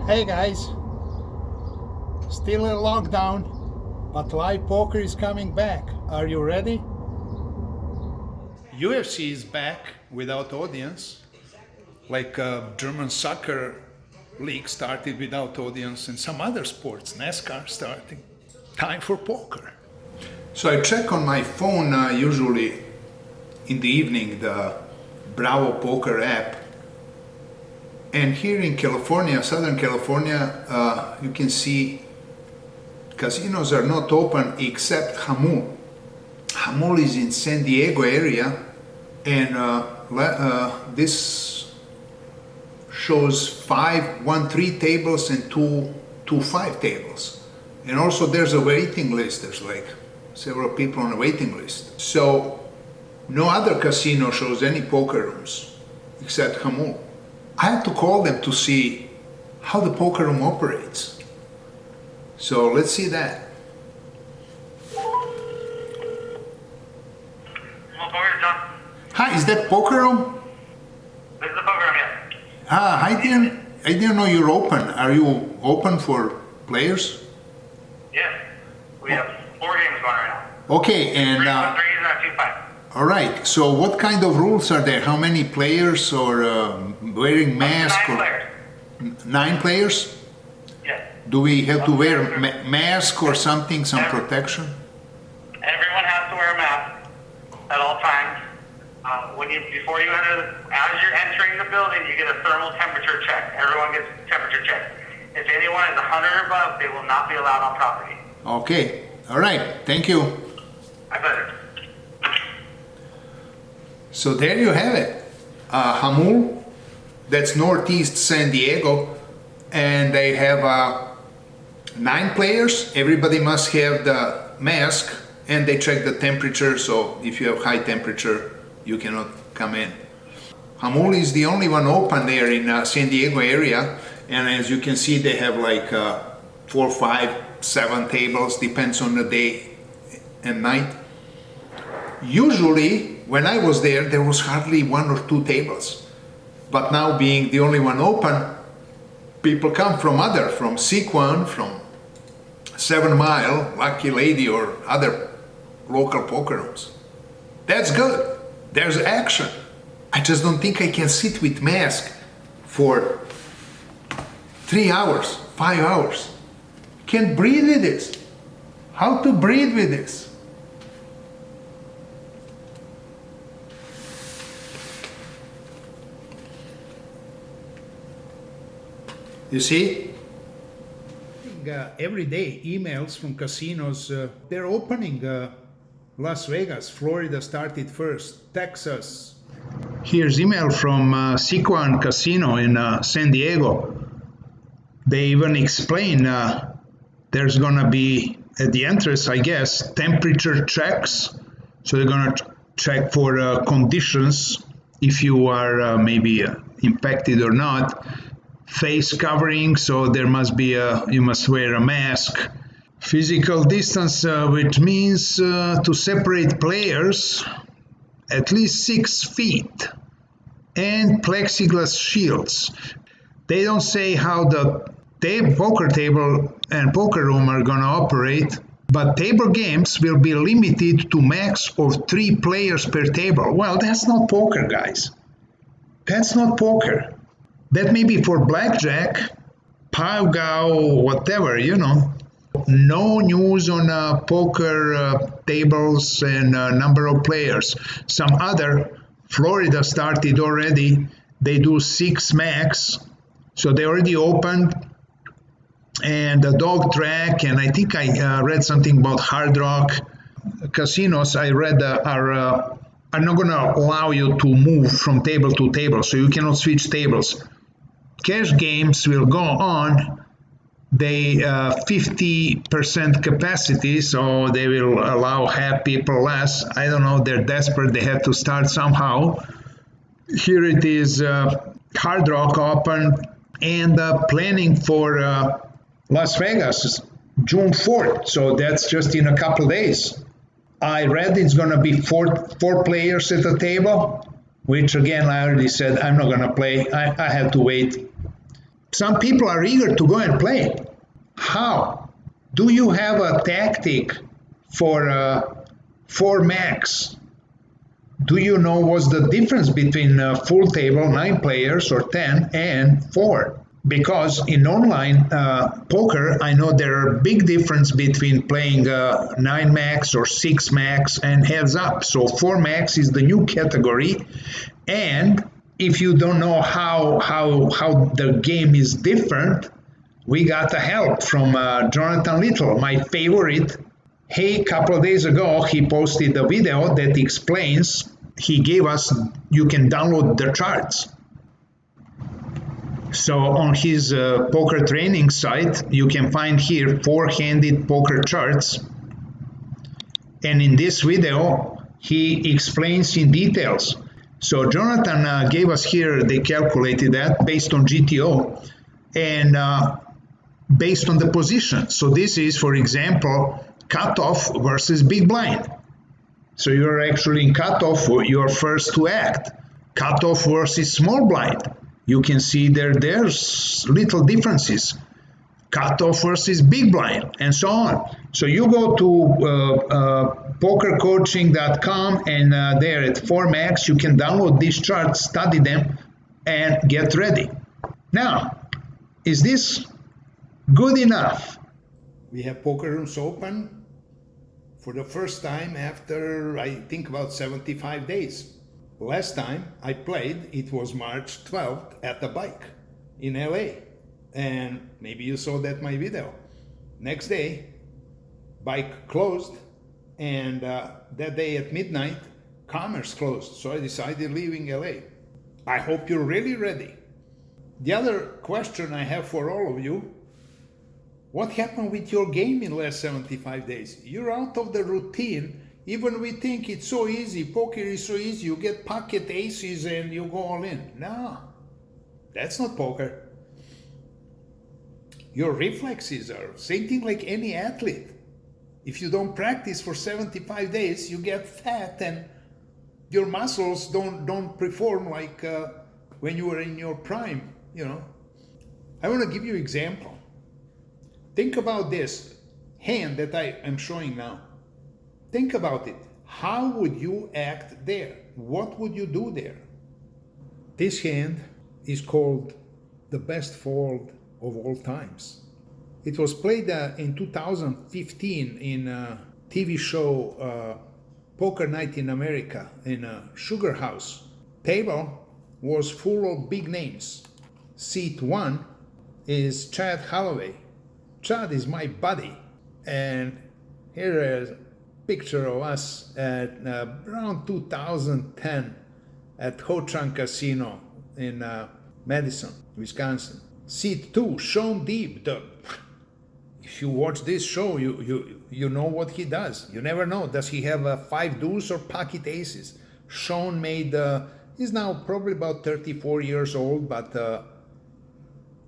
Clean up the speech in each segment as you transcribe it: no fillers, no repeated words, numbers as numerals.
Hey guys, still in lockdown, but live poker is coming back. Are you ready? UFC is back without audience, like German soccer league started without audience and some other sports, NASCAR starting. Time for poker. So I check on my phone usually in the evening the Bravo Poker app. And here in California, Southern California, you can see casinos are not open except Jamul. Jamul is in San Diego area, and this shows 5 1-3 tables and 2-5 tables. And also there's a waiting list. There's like several people on a waiting list. So no other casino shows any poker rooms except Jamul. I had to call them to see how the poker room operates. So let's see that. Hi, is that poker room? This is the poker room, yes. I didn't know you're open. Are you open for players? Yes. We have 4 games going right now. Okay, and 3-1-3 and 2-5. all right. So what kind of rules are there? How many players, or wearing mask? 9 players. 9 players? Yes. Do we have to wear mask or something, some protection? Everyone has to wear a mask at all times. Before you enter, as you're entering the building, you get a thermal temperature check. Everyone gets a temperature check. If anyone is 100 or above, they will not be allowed on property. Okay. All right. Thank you. My pleasure. So there you have it. Jamul, that's northeast San Diego, and they have 9 players. Everybody must have the mask, and they check the temperature. So if you have high temperature, you cannot come in. Jamul is the only one open there in San Diego area, and as you can see, they have like 4, 5, 7 tables, depends on the day and night. Usually, when I was there was hardly 1 or 2 tables. But now, being the only one open, people come from Sequan, from 7 Mile, Lucky Lady, or other local poker rooms. That's good. There's action. I just don't think I can sit with mask for 3 hours, 5 hours. Can't breathe with this. How to breathe with this? You see? Every day emails from casinos, they're opening Las Vegas, Florida started first, Texas. Here's email from Sequan Casino in San Diego. They even explain there's gonna be, at the entrance, I guess, temperature checks. So they're gonna check for conditions, if you are maybe impacted or not. Face covering, so there must be you must wear a mask. Physical distance, which means to separate players at least 6 feet, and plexiglass shields. They don't say how the poker table and poker room are going to operate, but table games will be limited to max of 3 players per table. Well, that's not poker, guys. That's not poker. That may be for blackjack, pow-gow, whatever, you know. No news on poker tables and number of players. Some other, Florida started already. They do 6 max, so they already opened. And the dog track, and I think I read something about Hard Rock casinos. I read are not going to allow you to move from table to table, so you cannot switch tables. Cash games will go on. They 50% capacity, so they will allow half people less. I don't know, they're desperate, they have to start somehow. Here it is, Hard Rock open, and planning for Las Vegas, June 4th, so that's just in a couple days. I read it's going to be four players at the table, which again, I already said I'm not going to play. I have to wait. Some people are eager to go and play. How? Do you have a tactic for 4 max? Do you know what's the difference between full table, 9 players or 10 and 4? Because in online poker, I know there are big difference between playing 9 max or 6 max and heads up. So 4 max is the new category. And if you don't know how the game is different, we got the help from Jonathan Little, my favorite. Hey, a couple of days ago, he posted a video that explains, he gave us, you can download the charts. So on his poker training site, you can find here 4-handed poker charts. And in this video, he explains in details. So Jonathan gave us here, they calculated that based on GTO and based on the position. So this is, for example, cutoff versus big blind. So you're actually in cutoff, you're first to act. Cutoff versus small blind. You can see there's little differences. Cutoff versus big blind, and so on. So you go to pokercoaching.com, and there at 4max, you can download these charts, study them, and get ready. Now, is this good enough? We have poker rooms open for the first time after, I think, about 75 days. Last time I played, it was March 12th at the bike in LA. And maybe you saw that my video. Next day, bike closed, and that day at midnight, commerce closed. So I decided leaving LA. I hope you're really ready. The other question I have for all of you, what happened with your game in the last 75 days? You're out of the routine. Even we think it's so easy, poker is so easy, you get pocket aces and you go all in. No, that's not poker. Your reflexes are same thing like any athlete. If you don't practice for 75 days, you get fat and your muscles don't perform like when you were in your prime, you know. I want to give you an example. Think about this hand that I am showing now. Think about it. How would you act there? What would you do there? This hand is called the best fold of all times. It was played in 2015 in a TV show Poker Night in America in a sugar house. Table was full of big names. Seat 1 is Chad Holloway. Chad is my buddy, and here is a picture of us at around 2010 at Ho Chunk Casino in Madison, Wisconsin. Seat 2, Sean Deeb. If you watch this show, you know what he does. You never know. Does he have 5 deuce or pocket aces? Sean made, he's now probably about 34 years old, but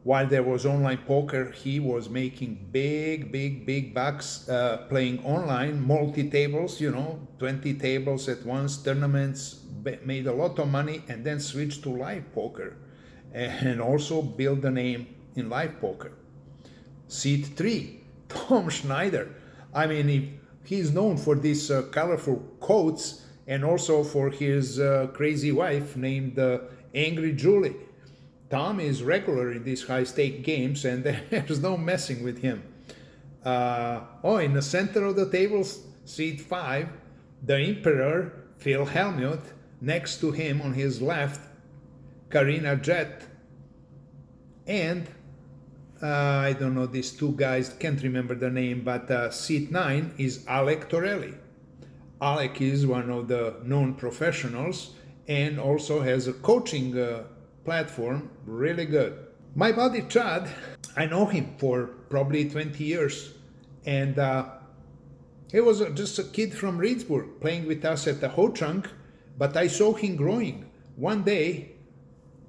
while there was online poker, he was making big bucks playing online, multi-tables, 20 tables at once, tournaments, made a lot of money, and then switched to live poker and also built a name in live poker. Seat 3, Tom Schneider. I mean, he's known for these colorful coats and also for his crazy wife named Angry Julie. Tom is regular in these high-stake games, and there's no messing with him. In the center of the table, seat 5, the Emperor, Phil Hellmuth. Next to him on his left, Karina Jett. And I don't know these two guys, can't remember the name, but seat 9 is Alec Torelli. Alec is one of the known professionals and also has a coaching platform, really good. My buddy Chad, I know him for probably 20 years, and he was just a kid from Reedsburg playing with us at the Ho Chunk, but I saw him growing. One day,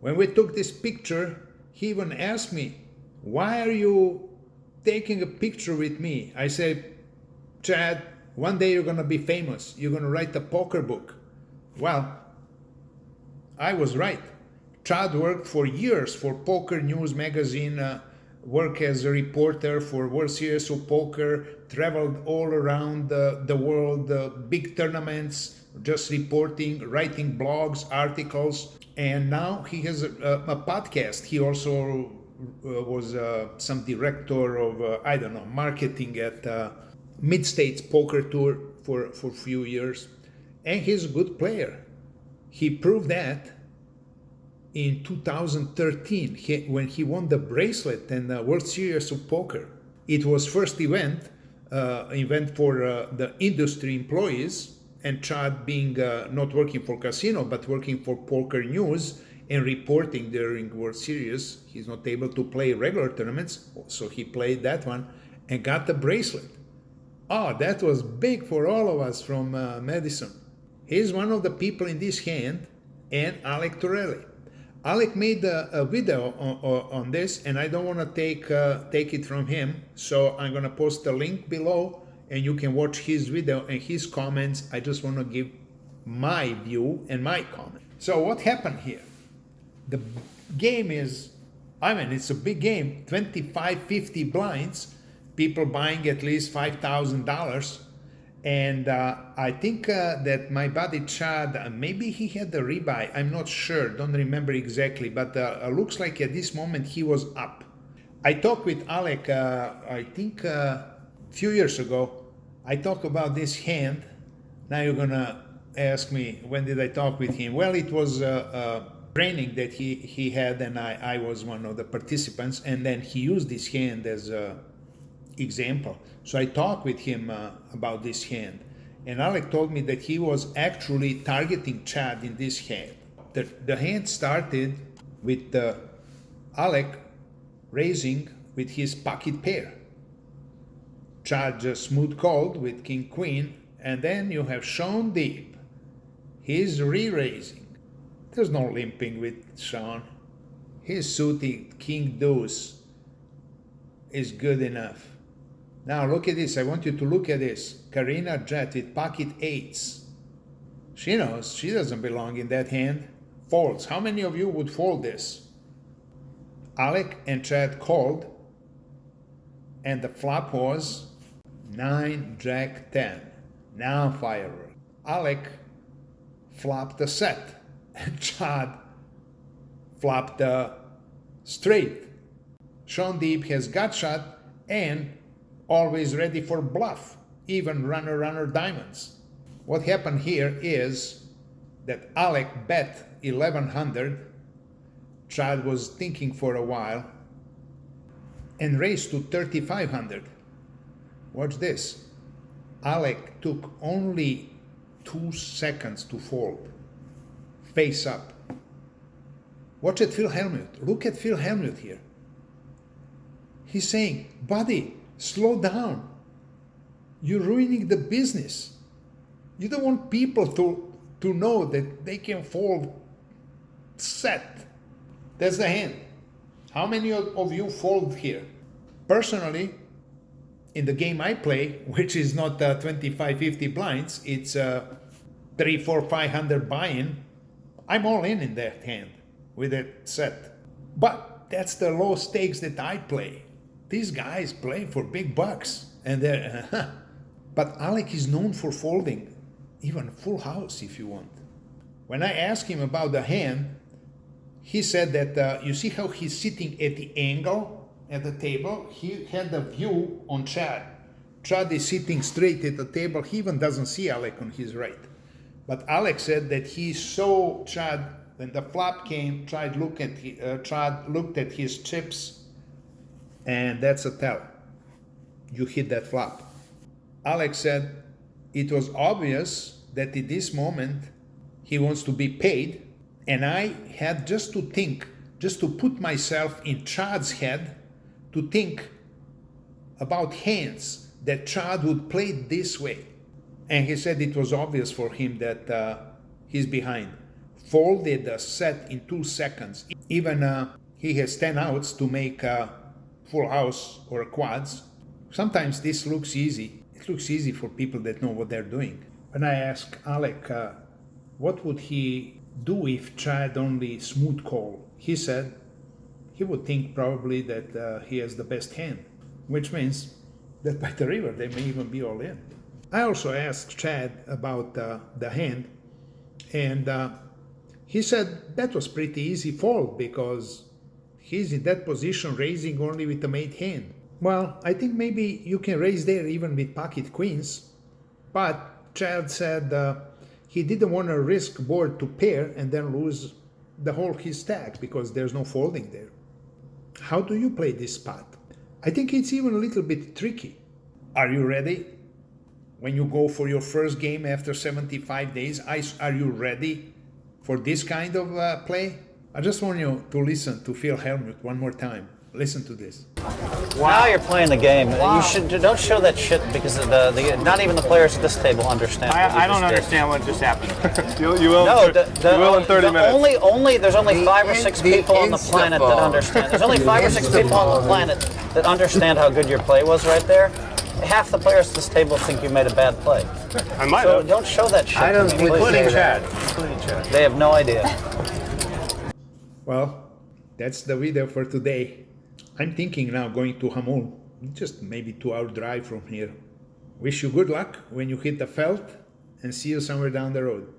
when we took this picture, he even asked me, "Why are you taking a picture with me?" I said, "Chad, one day you're gonna be famous. You're gonna write a poker book." Well, I was right. Chad worked for years for Poker News magazine, worked as a reporter for World Series of Poker, traveled all around the world, big tournaments, just reporting, writing blogs, articles, and now he has a podcast. He also was some director of, I don't know, marketing at Mid-States Poker Tour for a few years, and he's a good player. He proved that in 2013 when he won the bracelet in the World Series of Poker. It was first event for the industry employees, and Chad being not working for casino but working for Poker News and reporting during World Series. He's not able to play regular tournaments, so he played that one and got the bracelet. Oh, that was big for all of us from Madison. He's one of the people in this hand, and Alec Torelli. Alec made a video on this, and I don't want to take it from him, so I'm going to post a link below, and you can watch his video and his comments. I just want to give my view and my comment. So what happened here? The game is, it's a big game, 25, 50 blinds, people buying at least $5,000. And I think that my buddy Chad, maybe he had the rebuy, I'm not sure, don't remember exactly, but looks like at this moment he was up. I talked with Alec, I think a few years ago. I talked about this hand. Now you're gonna ask me, when did I talk with him? Well, it was a training that he had, and I was one of the participants, and then he used this hand as a example. So I talked with him about this hand, and Alec told me that he was actually targeting Chad in this hand. The hand started with Alec raising with his pocket pair. Chad just smooth called with king queen, and then you have Sean deep. He's re-raising. There's no limping with Sean. His suited king deuce is good enough. Now look at this. I want you to look at this. Karina Jet with pocket eights. She knows she doesn't belong in that hand. Folds. How many of you would fold this? Alec and Chad called, and the flop was 9 Jack 10. Now firework. Alec flopped a set, and Chad flopped a straight. Sean Deep has gut shot and always ready for bluff, even runner diamonds. What happened here is that Alec bet 1100. Chad was thinking for a while and raised to 3500. Watch this. Alec took only 2 seconds to fold. Face up. Watch at Phil Hellmuth. Look at Phil Hellmuth here. He's saying, buddy, slow down. You're ruining the business. You don't want people to know that they can fold set. That's the hand. How many of you fold here? Personally, in the game I play, which is not 25, 50 blinds, it's 3, 4, 500 buy-in, I'm all in that hand with that set. But that's the low stakes that I play. These guys play for big bucks, and they're but Alec is known for folding, even full house if you want. When I asked him about the hand, he said that you see how he's sitting at the angle at the table? He had the view on Chad. Chad is sitting straight at the table. He even doesn't see Alec on his right. But Alec said that he saw Chad when the flop came. Chad looked at his chips, and that's a tell. You hit that flop. Alec said it was obvious that in this moment he wants to be paid, and I had just to think, just to put myself in Chad's head, to think about hands that Chad would play this way. And he said it was obvious for him that he's behind. Folded a set in 2 seconds. Even he has 10 outs to make a full house or quads. Sometimes this looks easy. It looks easy for people that know what they're doing. When I ask Alec, what would he do if Chad only smooth call. He said he would think probably that he has the best hand, which means that by the river they may even be all in. I also asked Chad about the hand, and he said that was pretty easy fold because he's in that position raising only with the made hand. Well, I think maybe you can raise there even with pocket queens, but Chad said he didn't want to risk board to pair and then lose the whole his stack because there's no folding there. How do you play this spot? I think it's even a little bit tricky. Are you ready? When you go for your first game after 75 days, are you ready for this kind of play? I just want you to listen to Phil Hellmuth one more time. Listen to this. Wow. Now you're playing the game. Wow. Don't show that shit because not even the players at this table understand. I don't understand what just happened. you will. No, you will in 30 minutes. There's only 5 or 6 people on the planet that understand. There's only 5 or 6 people on the planet that understand how good your play was right there. Half the players at this table think you made a bad play. I might so have. Don't show that shit. Including Chad. They have no idea. Well, that's the video for today. I'm thinking now going to Hamon, just maybe 2-hour drive from here. Wish you good luck when you hit the felt and see you somewhere down the road.